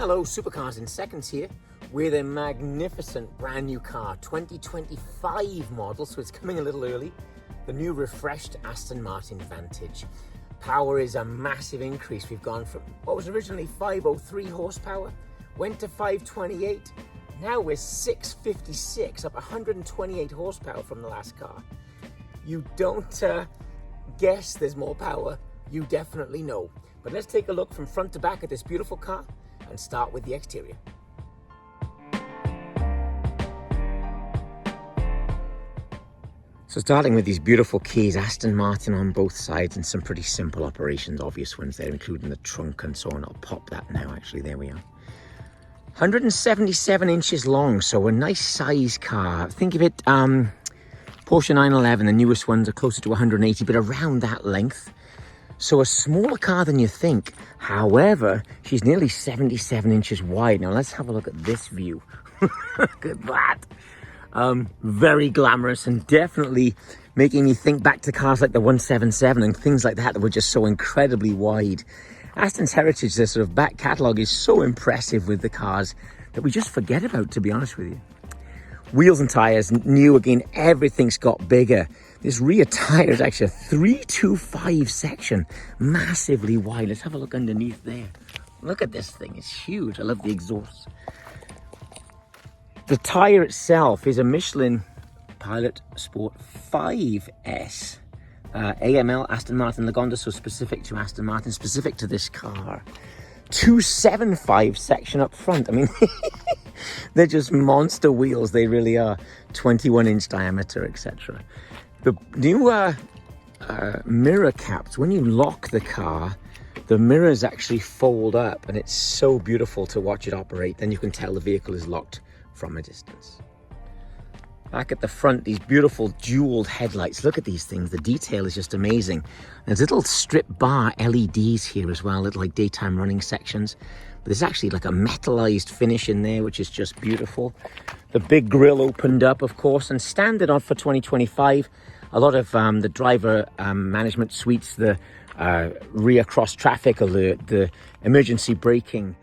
Hello, Supercars in Seconds here with a magnificent brand new car, 2025 model, so it's coming a little early. The new refreshed Aston Martin Vantage. Power is a massive increase. We've gone from what was originally 503 horsepower, went to 528. Now we're 656, up 128 horsepower from the last car. You don't guess there's more power, you definitely know. But let's take a look from front to back at this beautiful car and start with the exterior. So starting with these beautiful keys, Aston Martin on both sides, and some pretty simple operations, obvious ones there, including the trunk and so on. I'll pop that now, actually, there we are. 177 inches long, so a nice size car. Think of it, Porsche 911, the newest ones are closer to 180, but around that length. So a smaller car than you think. However, she's nearly 77 inches wide. Now let's have a look at this view. Look at that. Very glamorous and definitely making me think back to cars like the 177 and things like that were just so incredibly wide. Aston's heritage, their sort of back catalogue, is so impressive with the cars that we just forget about, to be honest with you. Wheels and tyres, new again, everything's got bigger. This rear tyre is actually a 325 section, massively wide. Let's have a look underneath there. Look at this thing, it's huge. I love the exhaust. The tyre itself is a Michelin Pilot Sport 5S. AML, Aston Martin Lagonda, so specific to Aston Martin, specific to this car. 275 section up front. I mean, they're just monster wheels, they really are. 21-inch diameter, etc. The new mirror caps, when you lock the car, the mirrors actually fold up, and it's so beautiful to watch it operate. Then you can tell the vehicle is locked from a distance. Back at the front, these beautiful jeweled headlights. Look at these things. The detail is just amazing. There's little strip bar LEDs here as well, little like daytime running sections. But there's actually like a metallized finish in there, which is just beautiful. The big grille opened up, of course, and standard on for 2025. A lot of the driver management suites, the rear cross traffic alert, the emergency braking,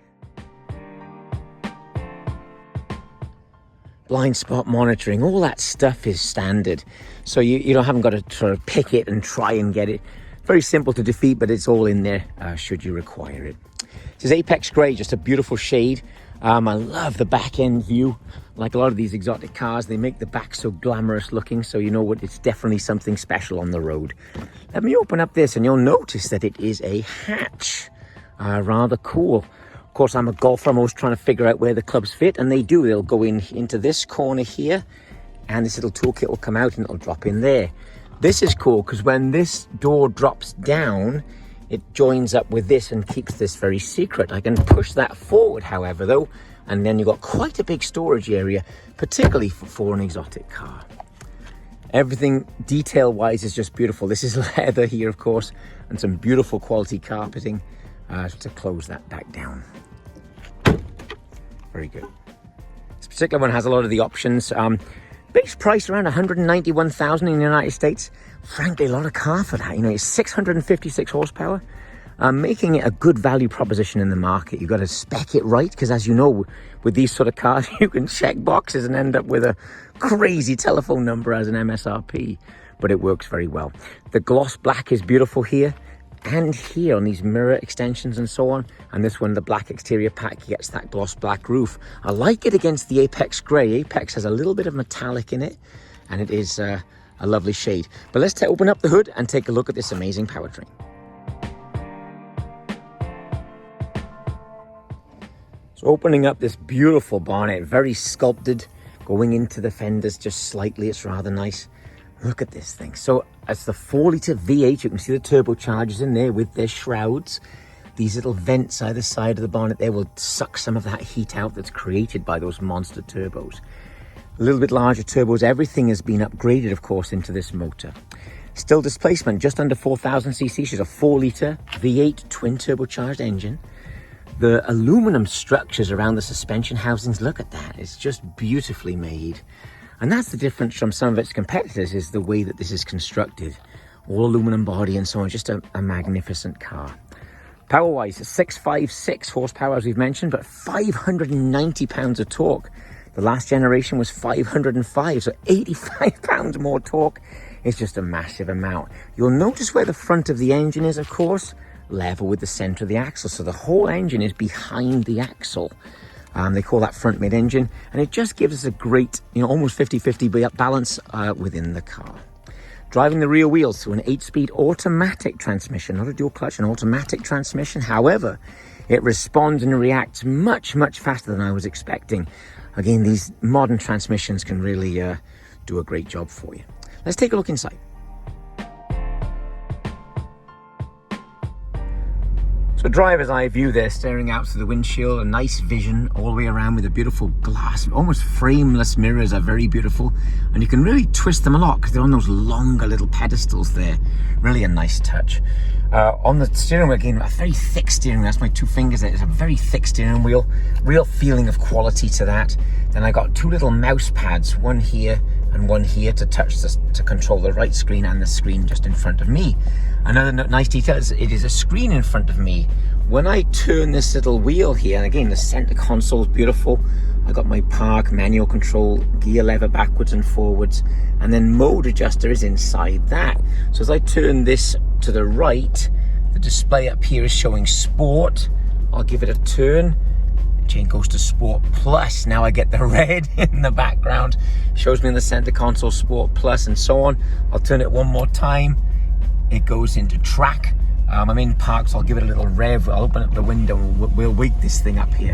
blind spot monitoring, all that stuff is standard. So you haven't got to sort of pick it and try and get it. Very simple to defeat, but it's all in there should you require it. This is Apex Grey, just a beautiful shade. I love the back end view. Like a lot of these exotic cars, they make the back so glamorous looking, so you know what, it's definitely something special on the road. Let me open up this and you'll notice that it is a hatch. Rather cool. Of course, I'm a golfer. I'm always trying to figure out where the clubs fit, and they do. They'll go into this corner here, and this little toolkit will come out and it'll drop in there. This is cool because when this door drops down, it joins up with this and keeps this very secret. I can push that forward, however, though, and then you've got quite a big storage area, particularly for an exotic car. Everything detail-wise is just beautiful. This is leather here, of course, and some beautiful quality carpeting to close that back down. Very good. This particular one has a lot of the options. Base price around $191,000 in the United States. Frankly, a lot of car for that. You know, it's 656 horsepower, making it a good value proposition in the market. You've got to spec it right, because as you know, with these sort of cars, you can check boxes and end up with a crazy telephone number as an MSRP, but it works very well. The gloss black is beautiful here and here on these mirror extensions and so on. And this one, the black exterior pack, gets that gloss black roof. I like it against the Apex Grey. Apex has a little bit of metallic in it, and it is a lovely shade. But let's open up the hood and take a look at this amazing powertrain. So opening up this beautiful bonnet, very sculpted, going into the fenders just slightly. It's rather nice. Look at this thing. So it's the 4-litre V8. You can see the turbochargers in there with their shrouds. These little vents either side of the bonnet there will suck some of that heat out that's created by those monster turbos. A little bit larger turbos. Everything has been upgraded, of course, into this motor. Still displacement, just under 4,000 cc. She's a 4-litre V8 twin turbocharged engine. The aluminum structures around the suspension housings, look at that. It's just beautifully made. And that's the difference from some of its competitors, is the way that this is constructed. All aluminum body and so on, just a magnificent car. Power-wise, 656 horsepower, as we've mentioned, but 590 pounds of torque. The last generation was 505, so 85 pounds more torque. It's just a massive amount. You'll notice where the front of the engine is, of course, level with the center of the axle. So the whole engine is behind the axle. They call that front mid-engine, and it just gives us a great, almost 50-50 balance within the car. Driving the rear wheels through an 8-speed automatic transmission, not a dual clutch, an automatic transmission. However, it responds and reacts much, much faster than I was expecting. Again, these modern transmissions can really do a great job for you. Let's take a look inside. So driver's eye view there, staring out through the windshield, a nice vision all the way around with a beautiful glass, almost frameless mirrors are very beautiful. And you can really twist them a lot because they're on those longer little pedestals there. Really a nice touch. On the steering wheel, again, a very thick steering wheel. That's my two fingers there. It's a very thick steering wheel. Real feeling of quality to that. Then I got two little mouse pads, one here and one here to to control the right screen and the screen just in front of me. Another nice detail is it is a screen in front of me. When I turn this little wheel here, and again, the center console is beautiful. I got my park, manual control, gear lever backwards and forwards, and then mode adjuster is inside that. So as I turn this to the right, the display up here is showing sport. I'll give it a turn. Chain goes to Sport Plus. Now I get the red in the background. Shows me in the center console Sport Plus and so on. I'll turn it one more time. It goes into track. I'm in park, so I'll give it a little rev. I'll open up the window and we'll wake this thing up here.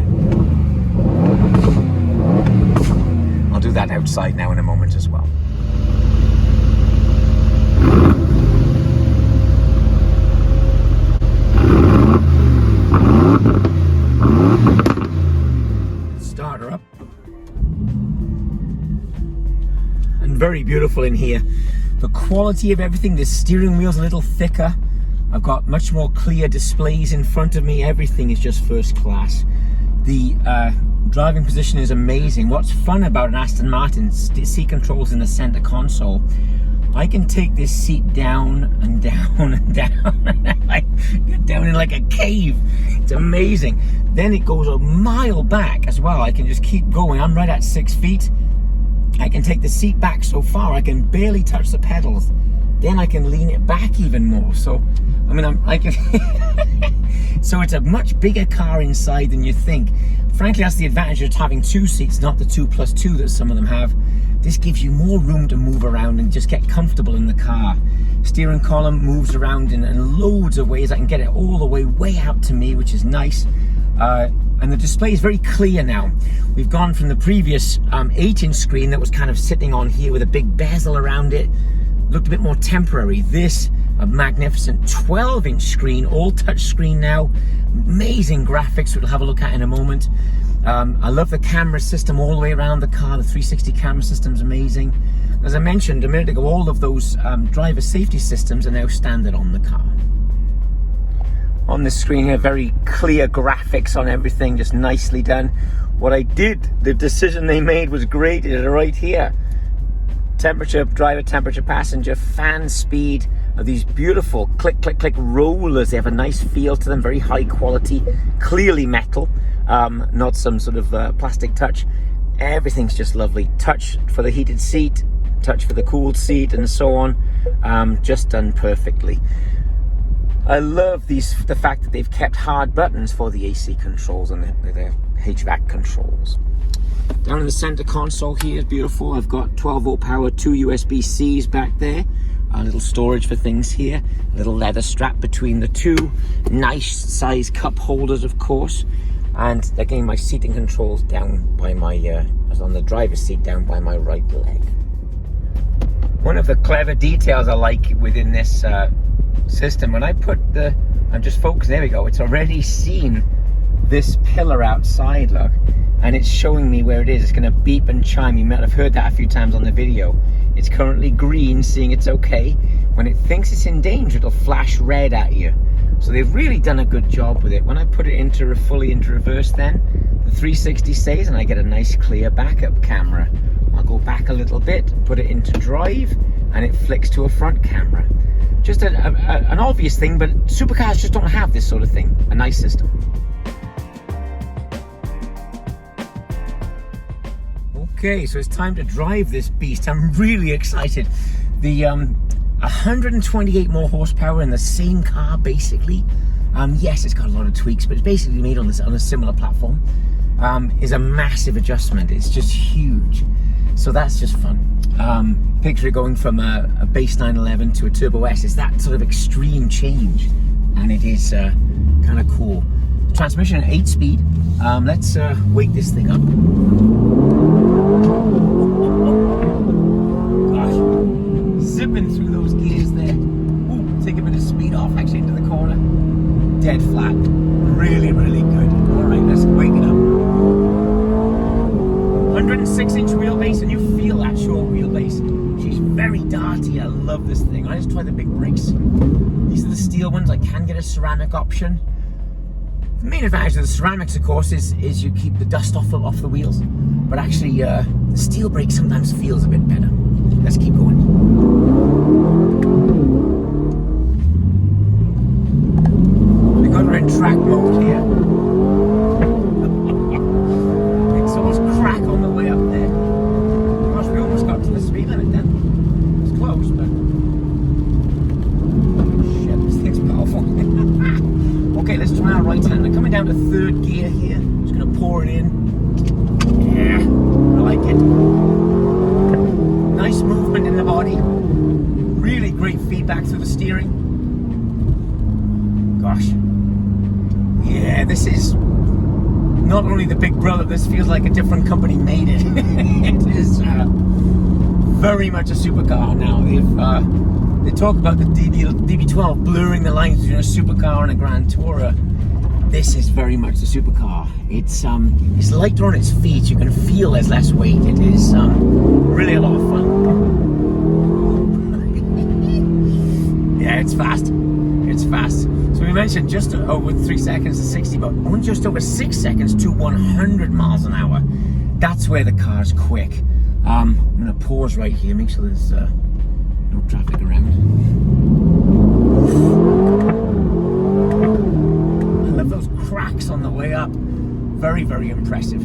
I'll do that outside now in a moment as well. Start her up. And very beautiful in here. The quality of everything, the steering wheel's a little thicker. I've got much more clear displays in front of me. Everything is just first class. The driving position is amazing. What's fun about an Aston Martin, seat controls in the center console. I can take this seat down and down and down, and I get down in like a cave. It's amazing. Then it goes a mile back as well. I can just keep going. I'm right at 6 feet. I can take the seat back so far, I can barely touch the pedals. Then I can lean it back even more. So, I mean, I can. So it's a much bigger car inside than you think. Frankly, that's the advantage of having two seats, not the 2+2 that some of them have. This gives you more room to move around and just get comfortable in the car. Steering column moves around in loads of ways. I can get it all the way out to me, which is nice. And the display is very clear now. We've gone from the previous 8-inch screen that was kind of sitting on here with a big bezel around it. Looked a bit more temporary. This, a magnificent 12-inch screen, all touch screen now. Amazing graphics, which we'll have a look at in a moment. I love the camera system all the way around the car. The 360 camera system's amazing. As I mentioned a minute ago, all of those driver safety systems are now standard on the car. On this screen here, very clear graphics on everything, just nicely done. What I did, the decision they made was great. It is right here. Temperature, driver temperature, passenger, fan speed of these beautiful click, click, click rollers. They have a nice feel to them, very high quality, clearly metal, not some sort of plastic touch. Everything's just lovely. Touch for the heated seat, touch for the cooled seat, and so on. Just done perfectly. I love the fact that they've kept hard buttons for the AC controls and the HVAC controls. Down in the center console here is beautiful. I've got 12-volt power, 2 USB-Cs back there. A little storage for things here. A little leather strap between the two. Nice size cup holders, of course. And again, my seating controls down by my, on the driver's seat, down by my right leg. One of the clever details I like within this system, when I put I'm just focused, there we go, it's already seen this pillar outside, look, and it's showing me where it is. It's going to beep and chime. You might have heard that a few times on the video. It's currently green, seeing it's okay. When it thinks it's in danger, it'll flash red at you. So they've really done a good job with it. When I put it fully into reverse, then the 360 stays and I get a nice clear backup camera. I'll go back a little bit, put it into drive, and it flicks to a front camera. Just an obvious thing, but supercars just don't have this sort of thing. A nice system. Okay, so it's time to drive this beast. I'm really excited. The 128 more horsepower in the same car, basically. Yes, it's got a lot of tweaks, but it's basically made on a similar platform. Is a massive adjustment. It's just huge. So that's just fun. Picture it going from a base 911 to a Turbo S. It's that sort of extreme change, and it is kind of cool. Transmission at 8-speed. Let's wake this thing up. Gosh, zipping through those gears there. Ooh, take a bit of speed off actually into the corner. Dead flat. Really, really good. All right, let's wake it up. 106-inch wheelbase, and you feel that short wheelbase. She's very darty. I love this thing. I just try the big brakes. These are the steel ones. I can get a ceramic option. The main advantage of the ceramics, of course, is you keep the dust off the wheels. But actually, the steel brake sometimes feels a bit better. Let's keep going. We got her in track mode here. Exhaust crack on the way up there. Gosh, we almost got to the speed limit then. It's close, but shit, this thing's powerful. Okay, let's try our right hand. I'm coming down to third gear here. Just gonna pour it in. Yeah, I like it. Nice movement in the body. Really great feedback through the steering. Gosh. Yeah, this is not only the big brother, this feels like a different company made it. It is very much a supercar now. They talk about the DB12 blurring the lines between a supercar and a Grand Tourer. This is very much the supercar. It's lighter on its feet. You can feel there's less weight. It is really a lot of fun. Yeah, it's fast. It's fast. So we mentioned just over 3 seconds to 60, but only just over 6 seconds to 100 miles an hour. That's where the car's quick. I'm gonna pause right here, make sure there's no traffic around. I love those cracks on the way up. Very, very impressive.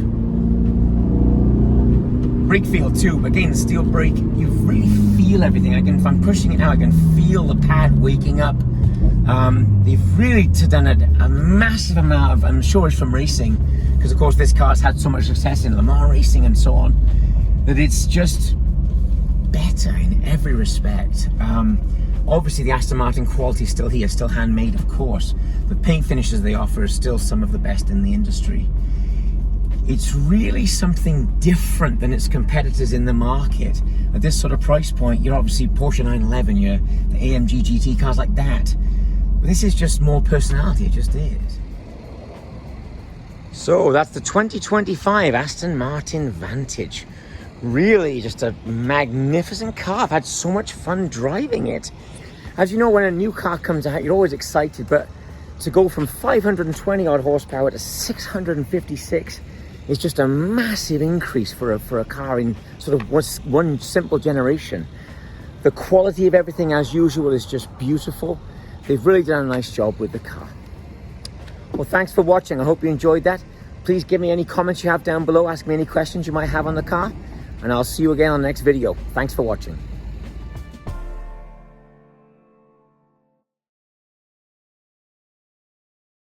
Brake feel too. Again, the steel brake, you really feel everything. If I'm pushing it now, I can feel the pad waking up. They've really done a massive amount of, I'm sure it's from racing, because of course this car's had so much success in Le Mans racing and so on, that it's just better in every respect. Obviously the Aston Martin quality is still here, still handmade of course. The paint finishes they offer are still some of the best in the industry. It's really something different than its competitors in the market. At this sort of price point, you're obviously Porsche 911, you're the AMG GT cars like that. But this is just more personality, it just is. So that's the 2025 Aston Martin Vantage. Really just a magnificent car. I've had so much fun driving it. As you know, when a new car comes out, you're always excited, but to go from 520 odd horsepower to 656 is just a massive increase for a car in sort of one simple generation. The quality of everything, as usual, is just beautiful. They've really done a nice job with the car. Well, thanks for watching. I hope you enjoyed that. Please give me any comments you have down below. Ask me any questions you might have on the car. And I'll see you again on the next video. Thanks for watching.